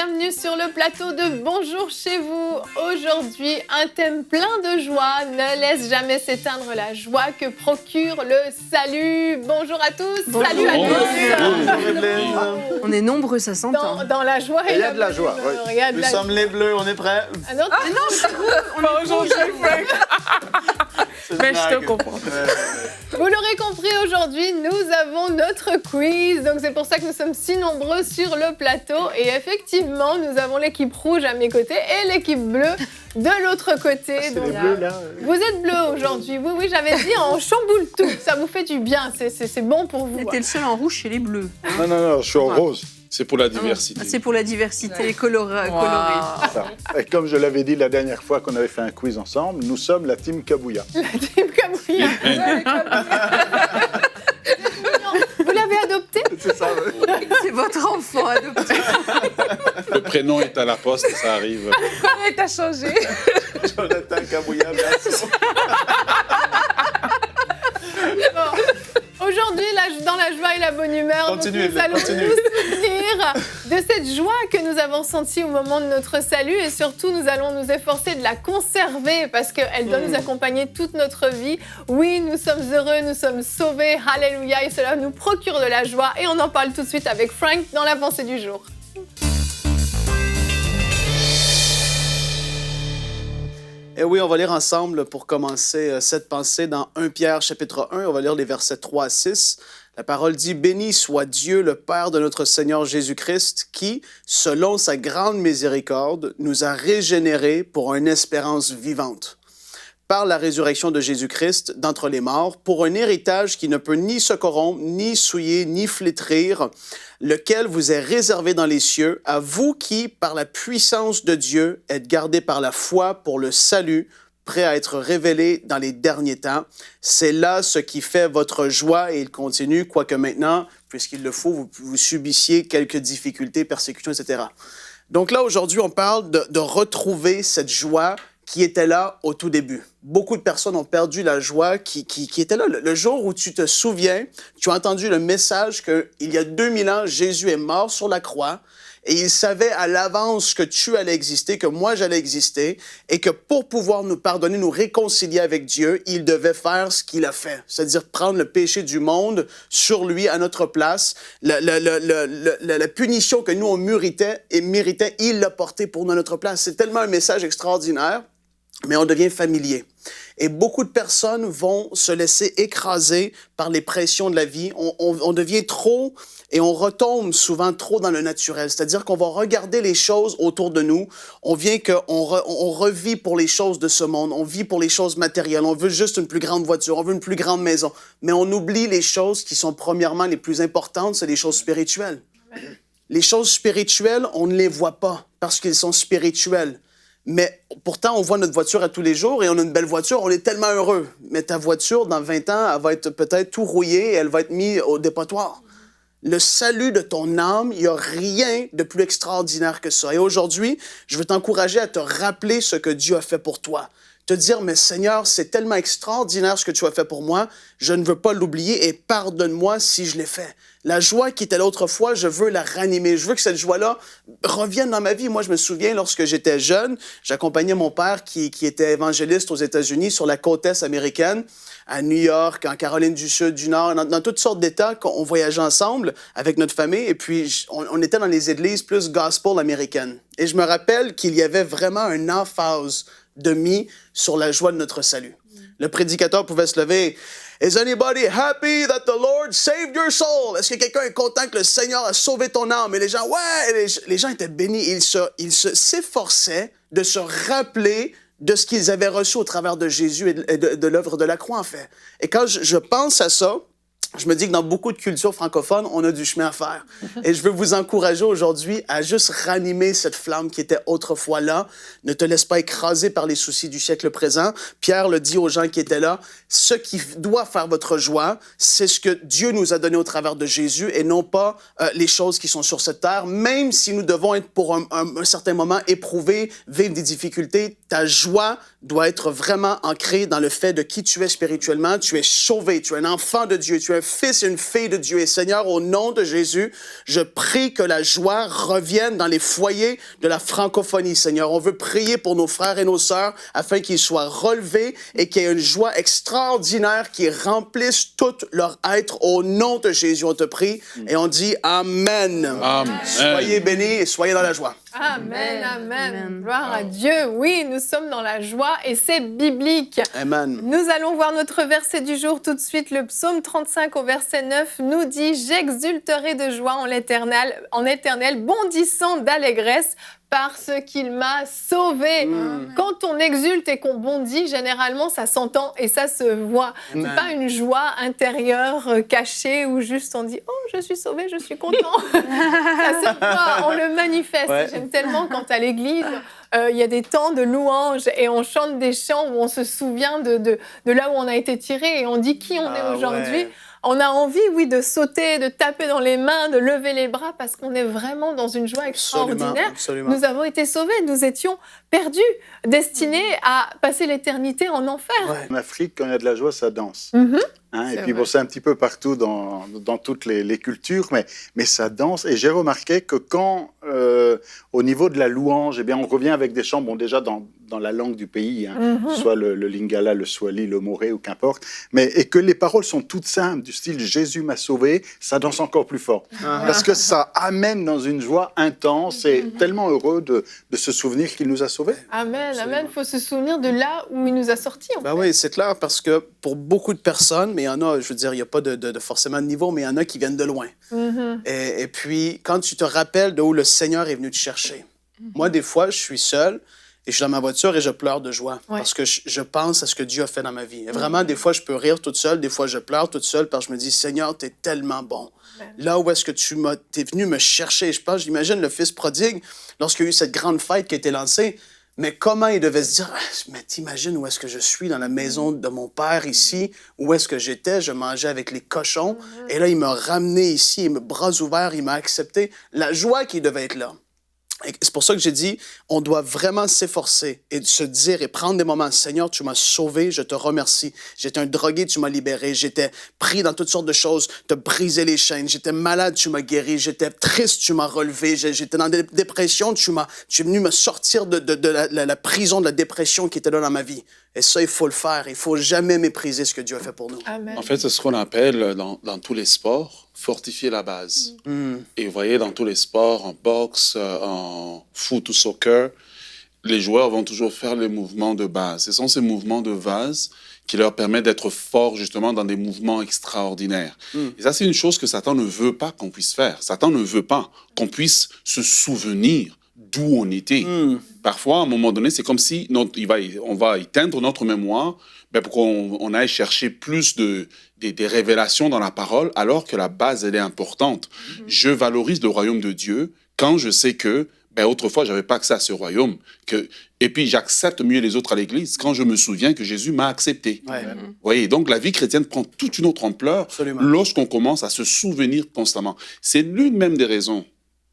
bienvenue sur le plateau de Bonjour chez vous. Aujourd'hui, un thème plein de joie. Ne laisse jamais s'éteindre la joie que procure le salut. Bonjour à tous. Bonjour. Salut à tous. On est nombreux, ça s'entend. Dans la joie Il y a de la joie. Oui. Nous sommes les Bleus, on est prêts. Ah non, Mais non, c'est vous. On est aujourd'hui, mais je te comprends. Vous l'aurez compris, aujourd'hui, nous avons notre quiz. Donc, c'est pour ça que nous sommes si nombreux sur le plateau. Et effectivement, nous avons l'équipe rouge à mes côtés et l'équipe bleue de l'autre côté. C'est Donc, les Bleus, là. vous êtes bleus aujourd'hui. Oui, oui, j'avais dit, on chamboule tout. Ça vous fait du bien. C'est bon pour vous. T'es le seul en rouge chez les bleus. Non, je suis en rose. C'est pour la diversité. C'est pour la diversité colorée. Ça. Et comme je l'avais dit la dernière fois qu'on avait fait un quiz ensemble, nous sommes la team Kabouya. La team Kabouya. Vous l'avez adopté? C'est ça, oui. C'est votre enfant adopté. Le prénom est à la poste, ça arrive. Et t'as changé. Jonathan Kabouya, merci. Bon. Aujourd'hui, dans la joie et la bonne humeur, Continuez, nous allons nous souvenir de cette joie que nous avons sentie au moment de notre salut et surtout, nous allons nous efforcer de la conserver parce qu'elle doit nous accompagner toute notre vie. Oui, nous sommes heureux, nous sommes sauvés, alléluia, et cela nous procure de la joie. Et on en parle tout de suite avec Frank dans la pensée du jour. Et oui, on va lire ensemble pour commencer cette pensée dans 1 Pierre chapitre 1. On va lire les versets 3 à 6. La parole dit « Béni soit Dieu, le Père de notre Seigneur Jésus-Christ, qui, selon sa grande miséricorde, nous a régénérés pour une espérance vivante. Par la résurrection de Jésus-Christ d'entre les morts, pour un héritage qui ne peut ni se corrompre, ni souiller, ni flétrir, lequel vous est réservé dans les cieux, à vous qui, par la puissance de Dieu, êtes gardés par la foi pour le salut, prêt à être révélé dans les derniers temps. C'est là ce qui fait votre joie. » Et il continue, « Quoique maintenant, puisqu'il le faut, vous subissiez quelques difficultés, persécutions, etc. » Donc là, aujourd'hui, on parle de retrouver cette joie qui était là au tout début. Beaucoup de personnes ont perdu la joie qui était là. Le jour où tu te souviens, tu as entendu le message qu'il y a 2000 ans, Jésus est mort sur la croix et il savait à l'avance que tu allais exister, que moi j'allais exister et que pour pouvoir nous pardonner, nous réconcilier avec Dieu, il devait faire ce qu'il a fait, c'est-à-dire prendre le péché du monde sur lui à notre place. La punition que nous on méritait, il l'a porté pour nous à notre place. C'est tellement un message extraordinaire. Mais on devient familier. Et beaucoup de personnes vont se laisser écraser par les pressions de la vie. On devient trop et on retombe souvent trop dans le naturel. C'est-à-dire qu'on va regarder les choses autour de nous. On revit pour les choses de ce monde. On vit pour les choses matérielles. On veut juste une plus grande voiture. On veut une plus grande maison. Mais on oublie les choses qui sont premièrement les plus importantes, c'est les choses spirituelles. Les choses spirituelles, on ne les voit pas parce qu'elles sont spirituelles. Mais pourtant, on voit notre voiture à tous les jours et on a une belle voiture, on est tellement heureux. Mais ta voiture, dans 20 ans, elle va être peut-être tout rouillée et elle va être mise au dépotoir. Le salut de ton âme, il n'y a rien de plus extraordinaire que ça. Et aujourd'hui, je veux t'encourager à te rappeler ce que Dieu a fait pour toi. Te dire, mais Seigneur, c'est tellement extraordinaire ce que tu as fait pour moi, je ne veux pas l'oublier et pardonne-moi si je l'ai fait. La joie qui était là autrefois, je veux la ranimer. Je veux que cette joie-là revienne dans ma vie. Moi, je me souviens, lorsque j'étais jeune, j'accompagnais mon père qui était évangéliste aux États-Unis, sur la côte est américaine, à New York, en Caroline du Sud, du Nord, dans toutes sortes d'États qu'on voyageait ensemble avec notre famille. Et puis, on était dans les églises plus gospel américaines. Et je me rappelle qu'il y avait vraiment un emphase de mis sur la joie de notre salut. Le prédicateur pouvait se lever. « Is anybody happy that the Lord saved your soul? » Est-ce que quelqu'un est content que le Seigneur a sauvé ton âme? Et les gens, ouais! Les gens étaient bénis. Ils s'efforçaient de se rappeler de ce qu'ils avaient reçu au travers de Jésus et de l'œuvre de la croix, en fait. Et quand je pense à ça, je me dis que dans beaucoup de cultures francophones, on a du chemin à faire. Et je veux vous encourager aujourd'hui à juste ranimer cette flamme qui était autrefois là. Ne te laisse pas écraser par les soucis du siècle présent. Pierre le dit aux gens qui étaient là, ce qui doit faire votre joie, c'est ce que Dieu nous a donné au travers de Jésus et non pas les choses qui sont sur cette terre. Même si nous devons être pour un certain moment éprouvés, vivre des difficultés, ta joie doit être vraiment ancrée dans le fait de qui tu es spirituellement. Tu es sauvé, tu es un enfant de Dieu, tu es un fils et une fille de Dieu. Et Seigneur, au nom de Jésus, je prie que la joie revienne dans les foyers de la francophonie, Seigneur. On veut prier pour nos frères et nos sœurs afin qu'ils soient relevés et qu'il y ait une joie extraordinaire qui remplisse tout leur être. Au nom de Jésus, on te prie et on dit Amen. Amen. Soyez bénis et soyez dans la joie. Amen, amen. Amen. Gloire à Dieu. Oui, nous sommes dans la joie et c'est biblique. Amen. Nous allons voir notre verset du jour tout de suite. Le psaume 35 au verset 9 nous dit « J'exulterai de joie en l'Éternel, bondissant d'allégresse parce qu'il m'a sauvé. Quand on exulte et qu'on bondit, généralement, ça s'entend et ça se voit. Amen. C'est pas une joie intérieure cachée où juste on dit « Oh, je suis sauvé, je suis content ». Ça se voit, on le manifeste. Ouais. J'aime tellement quand à l'église, il y a des temps de louanges et on chante des chants où on se souvient de là où on a été tiré et on dit qui on est aujourd'hui. Ouais. On a envie, oui, de sauter, de taper dans les mains, de lever les bras parce qu'on est vraiment dans une joie extraordinaire. Absolument. Nous avons été sauvés, nous étions perdus, destinés à passer l'éternité en enfer. Ouais. En Afrique, quand il y a de la joie, ça danse. Mhm. Hein, et C'est puis vrai. bon, c'est un petit peu partout dans toutes les cultures, mais ça danse. Et j'ai remarqué que quand, au niveau de la louange, eh bien, on revient avec des chants, bon, déjà dans la langue du pays, hein, Mhm. soit le lingala, le swahili, le moré ou qu'importe, et que les paroles sont toutes simples, du style « Jésus m'a sauvé », ça danse encore plus fort. Parce que ça amène dans une joie intense et tellement heureux de se souvenir qu'il nous a sauvés. Amen, Absolument. amen. Il faut se souvenir de là où il nous a sortis. En Ben fait. oui, c'est clair, parce que pour beaucoup de personnes, mais il y en a, je veux dire, il n'y a pas de forcément de niveau, mais il y en a qui viennent de loin. Mhm. Et puis, quand tu te rappelles de où le Seigneur est venu te chercher, moi, des fois, je suis seul et je suis dans ma voiture et je pleure de joie Ouais. parce que je pense à ce que Dieu a fait dans ma vie. Et vraiment, des fois, je peux rire toute seule, des fois, je pleure toute seule parce que je me dis, Seigneur, tu es tellement bon. Là où est-ce que t'es venu me chercher? Je pense, j'imagine le fils prodigue, lorsqu'il y a eu cette grande fête qui a été lancée, mais comment il devait se dire, mais t'imagines où est-ce que je suis dans la maison de mon père ici, où est-ce que j'étais, je mangeais avec les cochons, et là, il m'a ramené ici, il m'a bras ouverts, il m'a accepté. La joie qui devait être là. Et c'est pour ça que j'ai dit, on doit vraiment s'efforcer et se dire et prendre des moments. Seigneur, tu m'as sauvé, je te remercie. J'étais un drogué, tu m'as libéré. J'étais pris dans toutes sortes de choses, tu as brisé les chaînes. J'étais malade, tu m'as guéri. J'étais triste, tu m'as relevé. J'étais dans des dépressions, tu es venu me sortir de la prison de la dépression qui était là dans ma vie. Et ça, il faut le faire. Il faut jamais mépriser ce que Dieu a fait pour nous. Amen. En fait, c'est ce qu'on appelle dans tous les sports, fortifier la base. Et vous voyez, dans tous les sports, en boxe, en foot ou soccer, les joueurs vont toujours faire les mouvements de base. Ce sont ces mouvements de base qui leur permettent d'être forts justement dans des mouvements extraordinaires. Et ça, c'est une chose que Satan ne veut pas qu'on puisse faire. Satan ne veut pas qu'on puisse se souvenir d'où on était. Parfois, à un moment donné, c'est comme si on va éteindre notre mémoire pour qu'on aille chercher plus des révélations dans la parole, alors que la base, elle est importante. Je valorise le royaume de Dieu quand je sais que autrefois, je n'avais pas accès à ce royaume. Et puis, j'accepte mieux les autres à l'Église quand je me souviens que Jésus m'a accepté. Ouais. Vous voyez, donc la vie chrétienne prend toute une autre ampleur Absolument. lorsqu'on commence à se souvenir constamment. C'est l'une même des raisons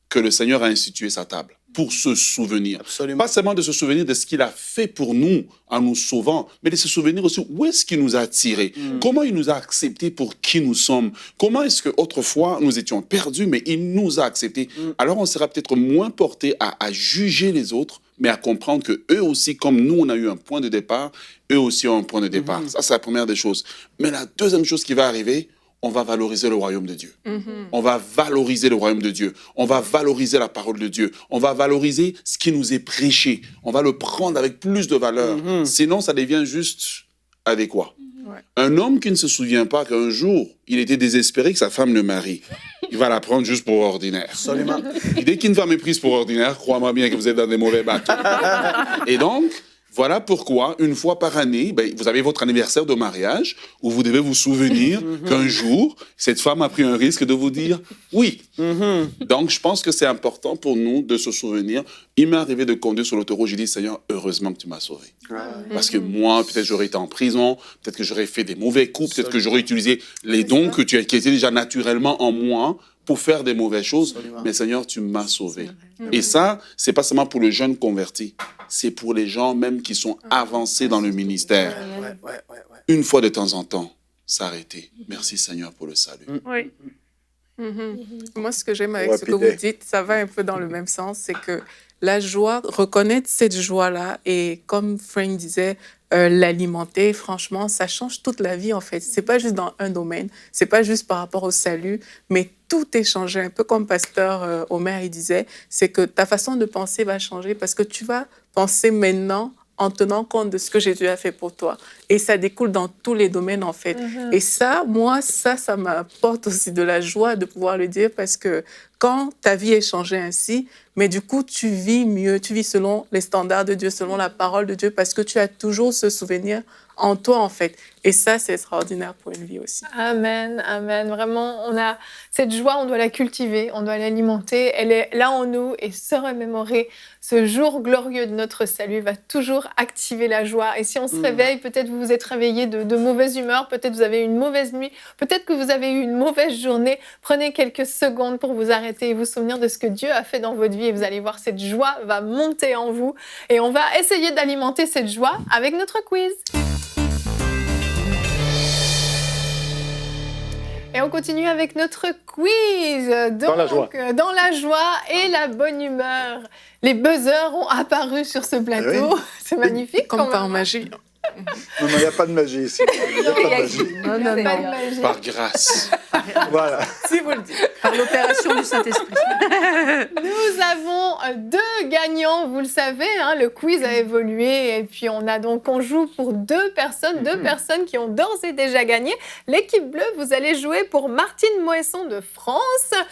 que le Seigneur a institué sa table, pour se souvenir. Absolument. Pas seulement de se souvenir de ce qu'il a fait pour nous en nous sauvant, mais de se souvenir aussi où est-ce qu'il nous a attirés, comment il nous a acceptés pour qui nous sommes, comment est-ce qu'autrefois nous étions perdus, mais il nous a acceptés. Alors on sera peut-être moins porté à juger les autres, mais à comprendre que eux aussi, comme nous, on a eu un point de départ, eux aussi ont un point de départ. Ça, c'est la première des choses. Mais la deuxième chose qui va arriver, on va valoriser le royaume de Dieu. On va valoriser le royaume de Dieu. On va valoriser la parole de Dieu. On va valoriser ce qui nous est prêché. On va le prendre avec plus de valeur. Sinon, ça devient juste adéquat. Ouais. Un homme qui ne se souvient pas qu'un jour, il était désespéré que sa femme le marie, il va la prendre juste pour ordinaire. Absolument. Et dès qu'une femme est prise pour ordinaire, crois-moi bien que vous êtes dans des mauvais bateaux. Et donc, voilà pourquoi, une fois par année, vous avez votre anniversaire de mariage où vous devez vous souvenir qu'un jour, cette femme a pris un risque de vous dire oui. Donc, je pense que c'est important pour nous de se souvenir. Il m'est arrivé de conduire sur l'autoroute, j'ai dit, Seigneur, heureusement que tu m'as sauvé. Parce que moi, peut-être j'aurais été en prison, peut-être que j'aurais fait des mauvais coups, peut-être que j'aurais utilisé les dons qui étaient déjà naturellement en moi pour faire des mauvaises choses. Absolument. Mais Seigneur, tu m'as sauvé. Et ça, c'est pas seulement pour le jeune converti, c'est pour les gens même qui sont avancés dans le ministère. Ouais. Une fois de temps en temps, s'arrêter. Merci Seigneur pour le salut. Oui. Moi, ce que j'aime avec ce que vous Rapide. dites, ça va un peu dans le même sens, c'est que la joie, reconnaître cette joie-là et comme Frank disait, l'alimenter, franchement, ça change toute la vie en fait. C'est pas juste dans un domaine, c'est pas juste par rapport au salut, mais tout est changé. Un peu comme Pasteur Omer il disait, c'est que ta façon de penser va changer parce que tu vas penser maintenant en tenant compte de ce que Jésus a fait pour toi. Et ça découle dans tous les domaines, en fait. Et ça, moi, ça m'apporte aussi de la joie de pouvoir le dire parce que quand ta vie est changée ainsi, mais du coup, tu vis mieux, tu vis selon les standards de Dieu, selon la parole de Dieu, parce que tu as toujours ce souvenir en toi, en fait. Et ça, c'est extraordinaire pour une vie aussi. Amen, amen. Vraiment, on a cette joie, on doit la cultiver, on doit l'alimenter. Elle est là en nous et se remémorer ce jour glorieux de notre salut va toujours activer la joie. Et si on se réveille, peut-être vous vous êtes réveillé de mauvaise humeur, peut-être vous avez eu une mauvaise nuit, peut-être que vous avez eu une mauvaise journée. Prenez quelques secondes pour vous arrêter et vous souvenir de ce que Dieu a fait dans votre vie et vous allez voir, cette joie va monter en vous. Et on va essayer d'alimenter cette joie avec notre quiz. Et on continue avec notre quiz. Donc, Dans la joie. Dans la joie et la bonne humeur. Les buzzers ont apparu sur ce plateau. Oui. C'est magnifique. Comme par magie. Non, il n'y a pas de magie ici. Il n'y a pas de magie. Non, non, Pas de non. magie. Par grâce. Voilà. Si vous le dites. Par l'opération du Saint-Esprit. Nous avons 2 gagnants, vous le savez, hein, le quiz a évolué et puis on joue pour 2 personnes, 2 personnes qui ont d'ores et déjà gagné. L'équipe bleue, vous allez jouer pour Martine Moesson de France.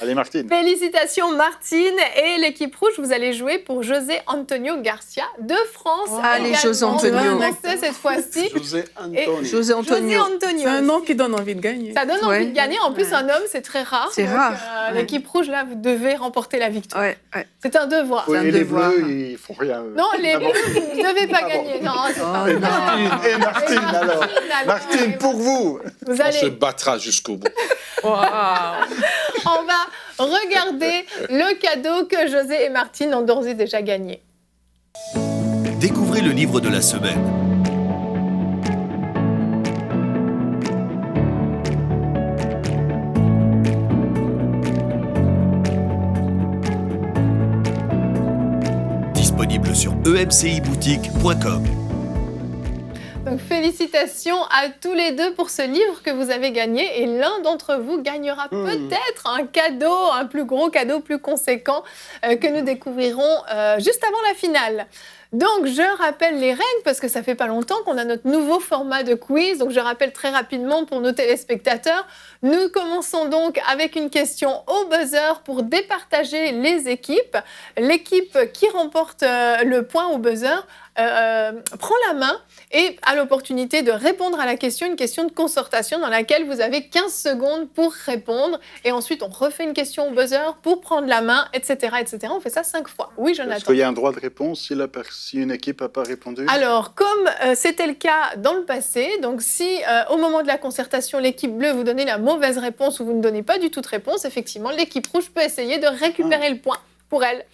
Allez, Martine. Félicitations Martine. Et l'équipe rouge, vous allez jouer pour José Antonio Garcia de France. Allez, également. José Antonio. On va commencer cette fois-ci. José Antonio. José José Antonio. Antonio. C'est un nom qui donne envie de gagner. Ça donne envie Ouais. de gagner. En plus, un homme, c'est très rare. C'est Donc, rare. Ouais. L'équipe rouge, là, vous devez remporter la victoire. Ouais, ouais. C'est un devoir. Oui, C'est un et les devoir. bleus, ils font rien. Non, les bleus, vous ne devez pas Ah bon. gagner. Non, c'est pas Oh, vrai. Et Martine, et Martine, alors. Martine, pour vous. Vous On se allez, battra jusqu'au bout. Waouh. on va regarder le cadeau que José et Martine ont d'ores et déjà gagné. Découvrez le livre de la semaine. Disponible sur emciboutique.com. Donc félicitations à tous les 2 pour ce livre que vous avez gagné et l'un d'entre vous gagnera peut-être un cadeau, un plus gros cadeau, plus conséquent que nous découvrirons juste avant la finale. Donc je rappelle les règles parce que ça fait pas longtemps qu'on a notre nouveau format de quiz. Donc je rappelle très rapidement pour nos téléspectateurs. Nous commençons donc avec une question au buzzer pour départager les équipes. L'équipe qui remporte le point au buzzer prend la main et a l'opportunité de répondre à la question, une question de concertation dans laquelle vous avez 15 secondes pour répondre. Et ensuite, on refait une question au buzzer pour prendre la main, etc. etc. On fait ça 5 fois. Oui, Est-ce Jonathan. qu'il y a un droit de réponse si une équipe n'a pas répondu? Alors, comme c'était le cas dans le passé, donc si au moment de la concertation, l'équipe bleue vous donnez la mauvaise réponse ou vous ne donnez pas du tout de réponse, effectivement, l'équipe rouge peut essayer de récupérer le point pour elle.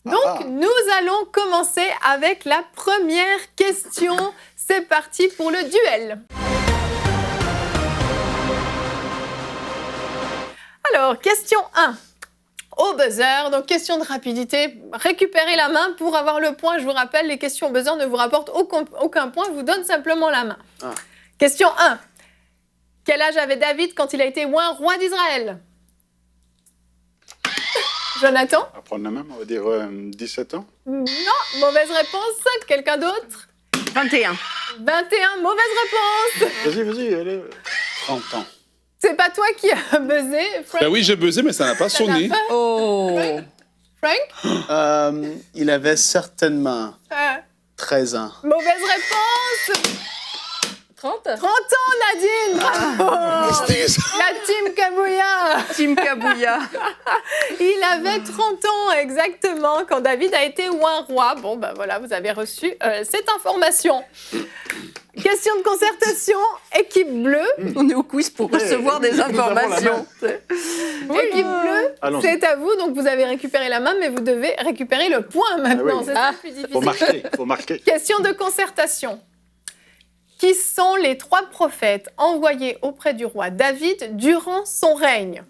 Donc, nous allons commencer avec la première question. C'est parti pour le duel. Alors, question 1. Au buzzer, donc question de rapidité, récupérez la main pour avoir le point. Je vous rappelle, les questions au buzzer ne vous rapportent aucun point, vous donnent simplement la main. Ah. Question 1. Quel âge avait David quand il a été oint roi d'Israël? Jonathan? On va prendre la main, on va dire 17 ans. Non, mauvaise réponse. Quelqu'un d'autre? 21. 21, mauvaise réponse. Vas-y, allez. 30 ans. C'est pas toi qui as buzzé, Frank? Ben oui, j'ai buzzé, mais ça n'a pas Ça n'a sonné. pas- Oh. Frank? Il avait certainement 13 ans. Mauvaise réponse. 30 30 ans, Nadine. Bravo. La team Kabouya. Team Kabouya. Il avait 30 ans exactement quand David a été oint roi. Bon, ben voilà, vous avez reçu cette information. Question de concertation, équipe bleue. On est au quiz pour recevoir des nous avons la informations. Équipe bleue, Allons-y. c'est à vous. Donc vous avez récupéré la main, mais vous devez récupérer le point maintenant. Ah oui. C'est ça le plus difficile. Faut marquer. Question de concertation. Qui sont les 3 prophètes envoyés auprès du roi David durant son règne?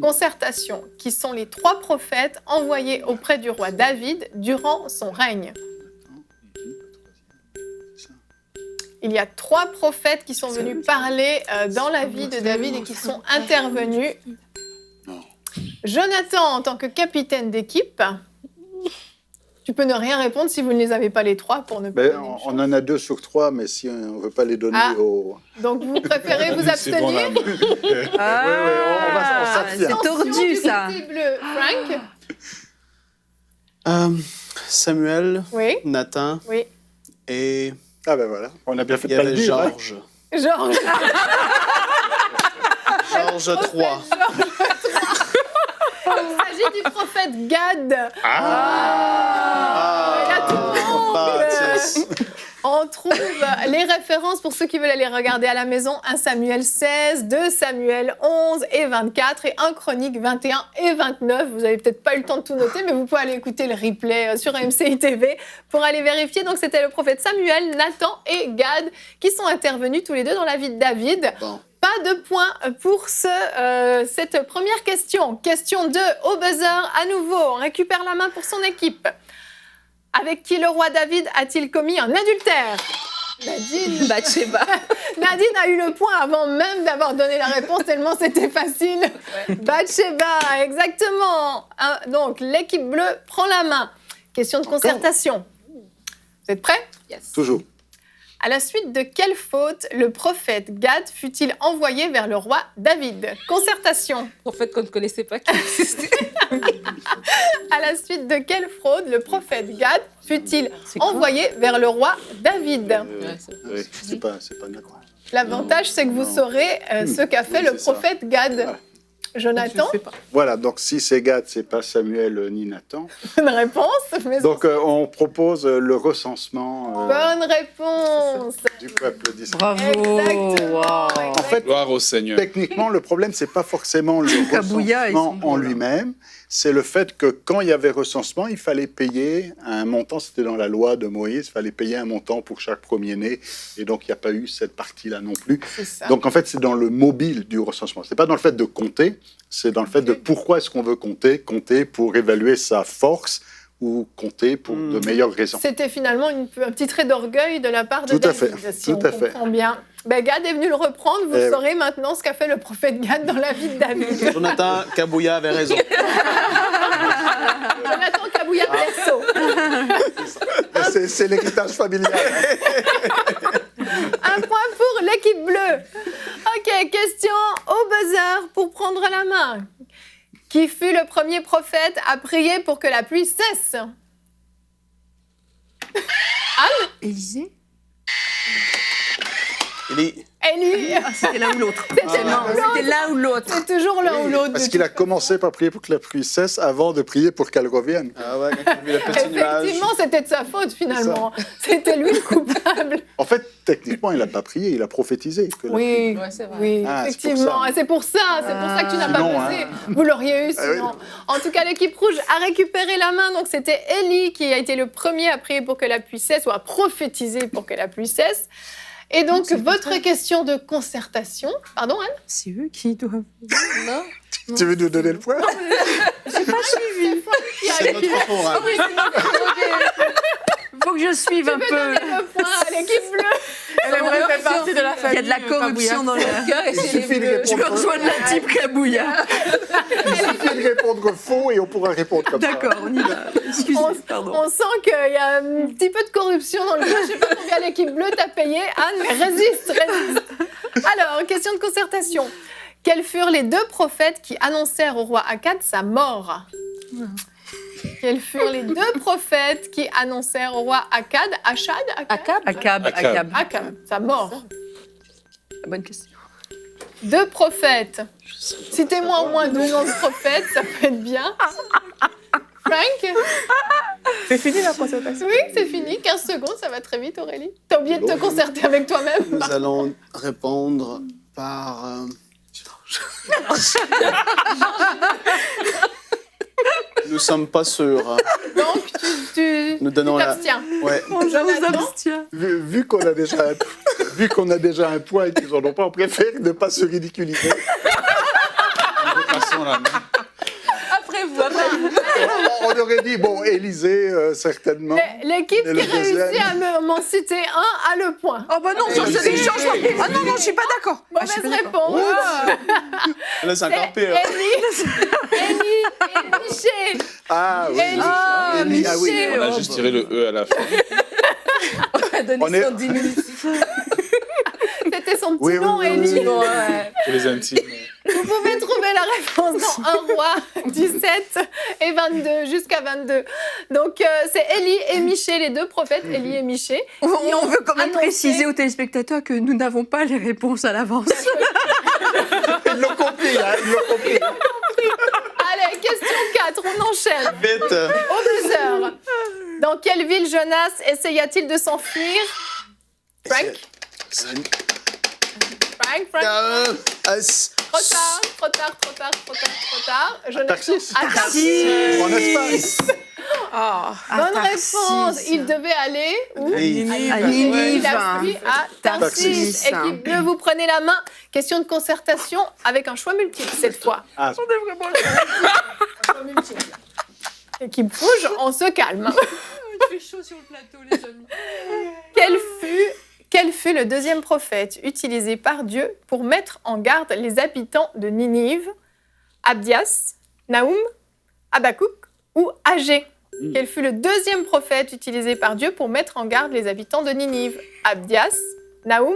Concertation. Qui sont les 3 prophètes envoyés auprès du roi David durant son règne? Il y a 3 prophètes qui sont venus parler dans la vie de David et qui sont intervenus. Jonathan, en tant que capitaine d'équipe, tu peux ne rien répondre si vous ne les avez pas les 3 pour ne pas... Ben, on en a 2 sur 3, mais si on ne veut pas les donner aux... Donc vous préférez vous C'est bon, abstenir? là. on s'abstient. C'est tordu, ça. Du côté bleu, Frank? Samuel, Oui, Nathan oui. et Ah ben voilà, on a bien fait il de y pas le avait dire. hein. Georges. Georges. Georges 3. Il s'agit du prophète Gad. Et là, tout le monde, Baptiste. on trouve les références pour ceux qui veulent aller regarder à la maison. 1 Samuel 16, 2 Samuel 11 et 24 et 1 Chronique 21 et 29. Vous n'avez peut-être pas eu le temps de tout noter, mais vous pouvez aller écouter le replay sur MCI TV pour aller vérifier. Donc c'était le prophète Samuel, Nathan et Gad qui sont intervenus tous les deux dans la vie de David. Bon. Pas de points pour cette première question. Question 2, au buzzer, à nouveau, on récupère la main pour son équipe. Avec qui le roi David a-t-il commis un adultère? Nadine. Bathsheba. Nadine a eu le point avant même d'avoir donné la réponse, tellement c'était facile. Bathsheba, exactement. Donc, l'équipe bleue prend la main. Question de concertation. Vous êtes prêts? Toujours. À la suite de quelle faute le prophète Gad fut-il envoyé vers le roi David? Concertation. Prophète qu'on ne connaissait pas qui existait. À la suite de quelle fraude le prophète Gad fut-il envoyé vers le roi David? Oui, c'est pas Nathan. L'avantage, c'est que vous saurez ce qu'a fait Oui, le c'est ça. prophète Gad. Voilà. Jonathan, Voilà, donc si c'est Gad, c'est pas Samuel ni Nathan. bonne réponse. Mais Donc on propose le recensement bonne réponse. du peuple d'Israël. Bravo. Exactement. Wow. En fait, Gloire au Seigneur. techniquement, le problème, c'est pas forcément le Kabouya, ils sont recensement bons, en là. lui-même, c'est le fait que quand il y avait recensement, il fallait payer un montant, c'était dans la loi de Moïse, il fallait payer un montant pour chaque premier-né, et donc il n'y a pas eu cette partie-là non plus. C'est ça. Donc en fait, c'est dans le mobile du recensement. C'est pas dans le fait de compter, c'est dans le fait de pourquoi est-ce qu'on veut compter, compter pour évaluer sa force ou compter pour de meilleures raisons. C'était finalement un petit trait d'orgueil de la part de Tout à David, fait, si tout on à fait. comprend bien. Ben, Gad est venu le reprendre, vous Eh oui. saurez maintenant ce qu'a fait le prophète Gad dans la vie de David. Jonathan Kabouya avait raison. Jonathan Kabouya Perso. C'est l'héritage familial. Un point pour l'équipe bleue. Ok, question au buzzer pour prendre la main. Qui fut le premier prophète à prier pour que la pluie cesse? Élisée. Élie. Élie. Ah, c'était l'un ou l'autre. C'était l'un ou l'autre. C'était l'un ou l'autre. C'est toujours l'un ou l'autre. Parce qu'il a commencé par prier pour que la pluie cesse avant de prier pour qu'elle revienne. Ah ouais, quand il a vu le petit nuage. Effectivement, c'était de sa faute finalement. C'était lui le coupable. En fait, techniquement, il n'a pas prié, il a prophétisé. Que la pluie- Oui, Ouais, c'est vrai. oui, Ah, c'est effectivement. pour ça. Et c'est pour ça que tu n'as pas Sinon, posé. hein. Vous l'auriez eu Ah oui. sinon. En tout cas, l'équipe rouge a récupéré la main. Donc c'était Élie qui a été le premier à prier pour que la pluie cesse ou à prophétiser pour que la pluie cesse. Et donc, votre question de concertation. Pardon, Anne? C'est eux qui doivent. Non. Tu veux nous donner le point? C'est notre tour, hein. Il faut que je suive un Je vais peu. donner le point à l'équipe bleue. Elle aimerait faire partie de la Il famille. y a de la corruption dans le Cœur et Il c'est suffit de les bleus. Je peux répondre, rejoindre la type Kabouya. il suffit de répondre faux et on pourra répondre comme ça. D'accord, on y va. Excusez, pardon. On sent qu'il y a un petit peu de corruption dans le jeu. Je ne sais pas combien l'équipe bleue t'a payé, Anne, mais résiste. Alors, question de concertation. Quels furent les 2 prophètes qui annoncèrent au roi Akkad sa mort? Quels furent les 2 prophètes qui annoncèrent au roi Akkad, Achad, Akab. Akab. Akkad, sa mort? Bonne question. 2 prophètes. Citez-moi au moins 2 noms de prophètes, ça peut être bien. Frank? C'est fini la concertation. Oui, c'est fini. 15 secondes, ça va très vite, Aurélie. T'as oublié de te concerter avec toi-même. Nous allons répondre par... Nous sommes pas sûrs. Donc, tu Nous donnons la... t'abstiens. Ouais. On Jonathan? s'abstient. Vu qu'on a déjà vu qu'on a déjà un point et qu'ils n'en ont pas, on préfère ne pas se ridiculiser. Passons la main. Après vous, après vous. On aurait dit, bon, Élysée, certainement. L'équipe Et qui le deuxième. réussit à m'en citer un a le point. Oh bah non, ça c'est des changements. Ah non, non, je suis pas d'accord. Ah, je suis Mauvaise pas d'accord. réponse. Là, c'est encore pire. Élie et Miché. Ah oui. Élie. Élie, ah oui. Miché. On a juste tiré le E à la fin. On va donner On est- son diminutif. C'était son petit Oui, oui, nom, oui, Élie. oui. Bon, ouais. Pour les intimes. Vous pouvez trouver la réponse dans 1 roi 17 et 22, jusqu'à 22. Donc, c'est Élie et Miché, les deux prophètes, Élie et Miché. On veut quand même Annoncé. préciser aux téléspectateurs que nous n'avons pas les réponses à l'avance. Ils l'ont compris, hein, ils l'ont compris. Allez, question 4, on enchaîne. Vite. Au buzzer. Dans quelle ville Jonas essaya-t-il de s'enfuir? Frank? Frank? Trop tard. Jonas. Tarsis. À Tarsis. En Espagne. Bonne réponse. Il devait aller où? Ninive. À Il Ninive. a fui à Tarsis. Tarsis. Équipe bleue, vous prenez la main. Question de concertation avec un choix multiple cette fois. Ah, Choix multiple. Équipe rouge, on se calme. Il fait chaud sur le plateau, les amis. Quel fut le deuxième prophète utilisé par Dieu pour mettre en garde les habitants de Ninive? Abdias, Naoum, Habakkuk ou Agé? Quel fut le deuxième prophète utilisé par Dieu pour mettre en garde les habitants de Ninive? Abdias, Naoum,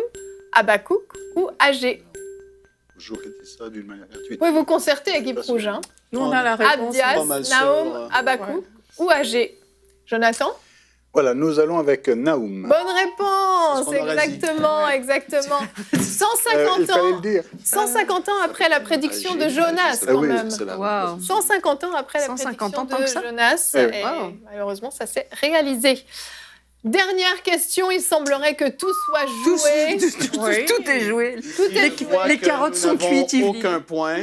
Habakkuk ou Agé? j'aurais dit ça d'une manière gratuite. Vous pouvez vous concerter, équipe rouge. Hein. Nous, on a la réponse. Abdias, pas mal sûr, Naoum, Habakkuk ou Agé? Jonathan? Voilà, nous allons avec Naoum. Bonne réponse, C'est ce qu'on aurait dit. exactement. 150 il fallait ans. le dire. 150 ans après la prédiction de Jonas, Ah quand oui, même. C'est la Waouh. 150 ans après la 150 prédiction ans, tant de que ça Jonas. Eh oui. Et Wow. malheureusement, ça s'est réalisé. Dernière question, il semblerait que tout soit joué. Tout est joué. Je crois les que carottes nous sont n'avons cuites, Yves. Aucun point.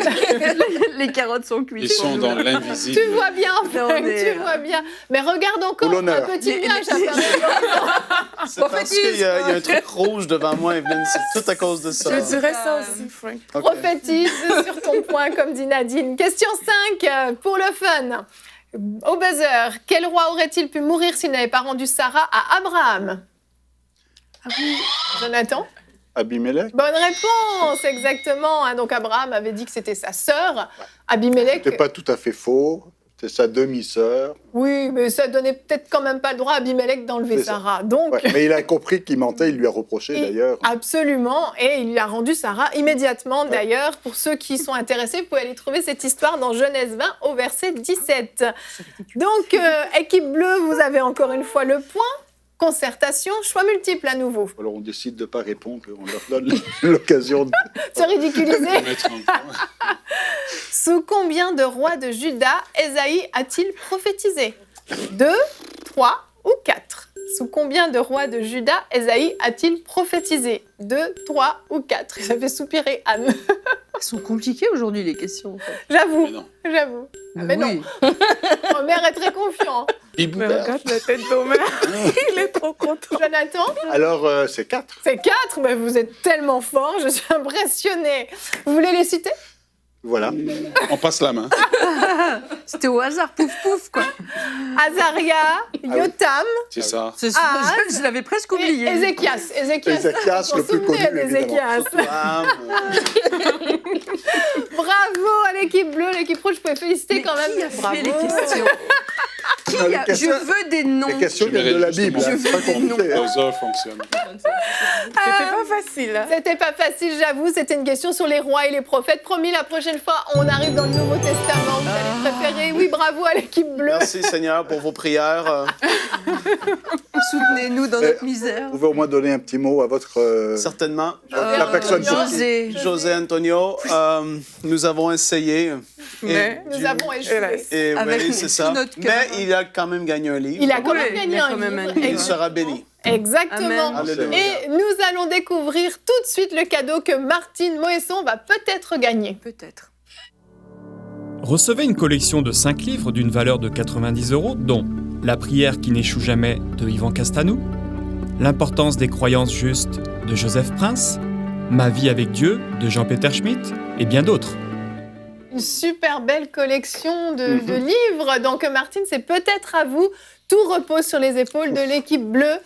Les carottes sont cuites. Ils sont dans l'invisible. Tu vois bien, Franck, mais, tu vois bien. Mais regarde encore Pour un l'honneur. petit nuage apparaître. C'est parce qu'il y a un truc rouge devant moi, Evelyne. C'est tout à cause de ça. Je dirais ça aussi, Frank. Ok. Prophétise sur ton point, comme dit Nadine. Question 5, pour le fun. Au buzzer, quel roi aurait-il pu mourir s'il n'avait pas rendu Sarah à Abraham? Jonathan? Abimelech. Bonne réponse, exactement. Hein, donc Abraham avait dit que c'était sa sœur. Abimelech, C'est pas tout à fait faux. C'est sa demi-sœur. oui, mais ça donnait peut-être quand même pas le droit à Abimelech d'enlever C'est ça. Sarah. Donc, Ouais, mais il a compris qu'il mentait, il lui a reproché Et- d'ailleurs. absolument, et il lui a rendu Sarah immédiatement. D'ailleurs, pour ceux qui sont intéressés, vous pouvez aller trouver cette histoire dans Genèse 20 au verset 17. Donc, équipe bleue, vous avez encore une fois le point. Concertation, choix multiple à nouveau. Alors on décide de ne pas répondre, on leur donne l'occasion de... Se ridiculiser. Mettre un point. Sous combien de rois de Juda Ésaïe a-t-il prophétisé? 2, 3 ou 4? Sous combien de rois de Juda Ésaïe a-t-il prophétisé? 2, 3 ou 4? Ça fait soupirer Anne. Elles sont compliquées aujourd'hui, les questions. en fait. J'avoue, Mais non. j'avoue. Mais non, Oui. Omer est très confiant. Bibou. Mais regarde la tête d'Omer. Il est trop content. Jonathan, Alors c'est 4. c'est 4, mais vous êtes tellement fort, je suis impressionnée. Vous voulez les citer? Voilà. On passe la main. C'était au hasard, pouf pouf, quoi. Azaria, Yotam C'est ça. Je l'avais presque et oublié. Ézéchias. Ézéchias, Vous le vous plus souvenez connu, d'Ézéchias? Ah, Bravo à l'équipe bleue, l'équipe rouge, je peux féliciter quand même. Qui a Bravo. fait les questions Qui Non, les a... questions- Je veux des noms. Les questions Je viennent de la mérite Bible, hein, justement c'est pas que compliqué. Le hein. buzzer fonctionne. C'était pas facile. Hein. C'était pas facile, j'avoue. C'était une question sur les rois et les prophètes. Promis, la prochaine fois, on arrive dans le Nouveau Testament. Vous allez préférer. Oui, bravo à l'équipe bleue. merci Seigneur pour vos prières. Soutenez-nous dans notre misère. Vous pouvez au moins donner un petit mot à votre... Certainement. la personne pour qui- José. José Antonio, nous avons essayé. Mais Nous avons échoué. hélas. Et Avec oui, c'est ça. tout notre cœur. Mais il a quand même gagné un livre. Il a quand Oui, même il gagné a un quand même livre. un livre. Il sera béni. Exactement. Amen. Alléluia. Et nous allons découvrir tout de suite le cadeau que Martine Moesson va peut-être gagner. Peut-être. Recevez une collection de 5 livres d'une valeur de 90 €, dont La prière qui n'échoue jamais de Yvan Castanou, L'importance des croyances justes de Joseph Prince, Ma vie avec Dieu de Jean-Peter Schmitt et bien d'autres. Une super belle collection de livres. Donc, Martine, c'est peut-être à vous. Tout repose sur les épaules de l'équipe bleue.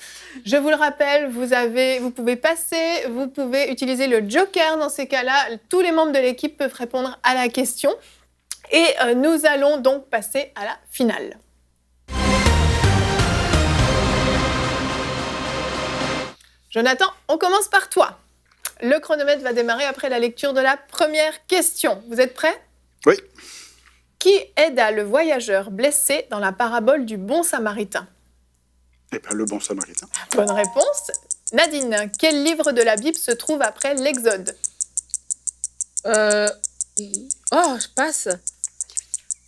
Je vous le rappelle, vous pouvez passer, vous pouvez utiliser le joker dans ces cas-là. Tous les membres de l'équipe peuvent répondre à la question. Et nous allons donc passer à la finale. Jonathan, on commence par toi. Le chronomètre va démarrer après la lecture de la première question. Vous êtes prêts ? Oui. Qui aida le voyageur blessé dans la parabole du bon samaritain ? Eh bien, le bon samaritain. Bonne réponse. Nadine, quel livre de la Bible se trouve après l'Exode ? Oh, je passe.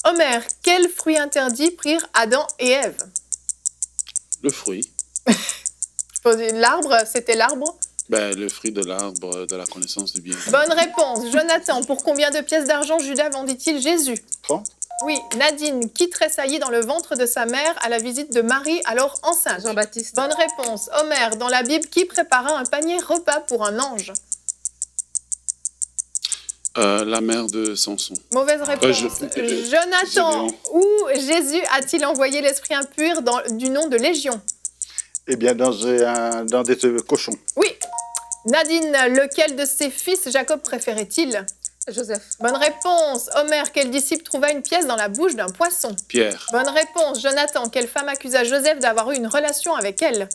Homer, quel fruit interdit prirent Adam et Ève ? Le fruit. L'arbre, c'était l'arbre ? Le fruit de l'arbre de la connaissance du bien. Bonne réponse. Jonathan, pour combien de pièces d'argent Judas vendit-il Jésus ? 30. Oui. Nadine, qui tressaillit dans le ventre de sa mère à la visite de Marie alors enceinte ? Jean-Baptiste. Bonne réponse. Homer, dans la Bible, qui prépara un panier repas pour un ange ? La mère de Samson. Mauvaise réponse. Jonathan, Gédéon. où Jésus a-t-il envoyé l'esprit impur du nom de Légion ? Eh bien, dans des cochons. Oui. Nadine, lequel de ses fils Jacob préférait-il ? Joseph. Bonne réponse. Homer, quel disciple trouva une pièce dans la bouche d'un poisson ? Pierre. Bonne réponse. Jonathan, quelle femme accusa Joseph d'avoir eu une relation avec elle ?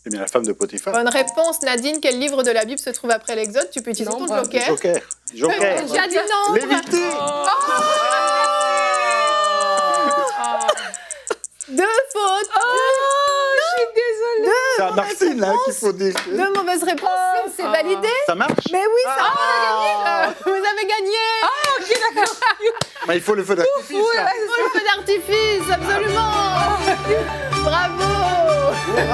Eh bien, la femme de Potiphar. Bonne réponse. Nadine, quel livre de la Bible se trouve après l'Exode ? Tu peux utiliser ton Nombre. joker. Joker. Joker. J'ai dit nombre. Lévité. Deux fautes. C'est à Martine, là, qu'il faut dire. Deux mauvaises réponses. C'est validé. Ça marche? Mais oui, ça on a gagné. Vous avez gagné. Mais il faut le feu d'artifice. là. Oh, le feu d'artifice, absolument. Bravo. Mais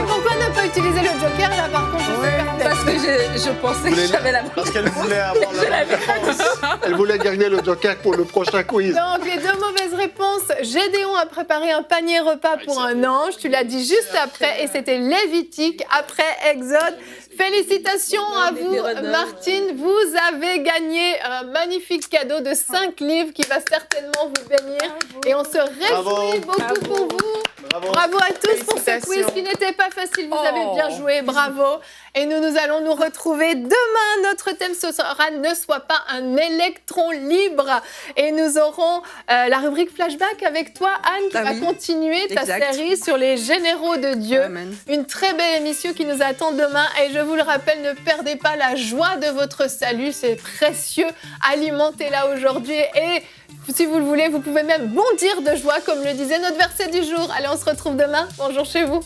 pourquoi ne pas utiliser le joker là par contre? Je suis perplexe. Parce que je pensais que j'avais la Parce qu'elle voulait avoir la réponse. Elle voulait garder le joker pour le prochain quiz. Donc, les deux mauvaises réponses. Gédéon a préparé un panier repas pour un ange. Tu l'as dit juste après. Et c'était Lévitique après Exode. Félicitations à vous, Martine. Vous avez gagné un magnifique cadeau de 5 livres qui va certainement vous bénir. Et on se réjouit beaucoup pour vous. Bravo à tous pour ce quiz qui n'était pas facile. Vous avez bien joué. Bravo. Et nous allons nous retrouver demain. Notre thème ce sera « Ne sois pas un électron libre ». Et nous aurons la rubrique Flashback avec toi, Anne, qui va continuer ta série sur les généraux de Dieu. Amen. Une très belle émission qui nous attend demain. Et je vous le rappelle, ne perdez pas la joie de votre salut. C'est précieux. Alimentez-la aujourd'hui. Et si vous le voulez, vous pouvez même bondir de joie, comme le disait notre verset du jour. Allez, on se retrouve demain. Bonjour chez vous.